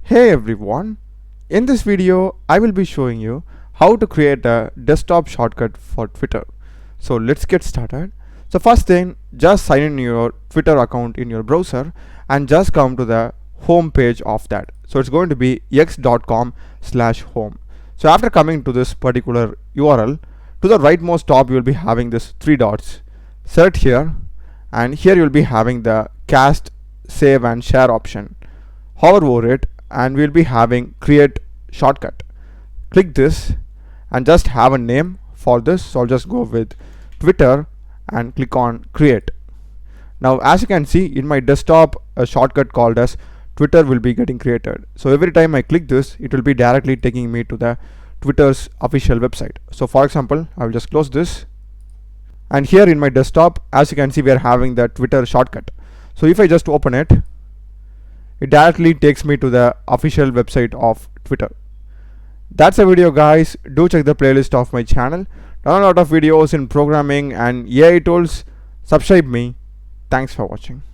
Hey everyone, in this video I will be showing you how to create a desktop shortcut for Twitter. So let's get started. So first thing, just sign in your Twitter account in your browser and just come to the home page of that. So it's going to be x.com/home. So after coming to this particular URL, to the rightmost top you will be having this three dots. Select here, and here you will be having the cast, save and share option. Hover over it and we'll be having create shortcut. Click this and just have a name for this. So I'll just go with Twitter and click on create. Now as you can see in my desktop, a shortcut called as Twitter will be getting created. So every time I click this, it will be directly taking me to the Twitter's official website. So for example, I will just close this, and here in my desktop, as you can see, we are having the Twitter shortcut. So if I just open it, it directly takes me to the official website of Twitter. That's the video, guys. Do check the playlist of my channel. Done a lot of videos in programming and AI tools. Subscribe me. Thanks for watching.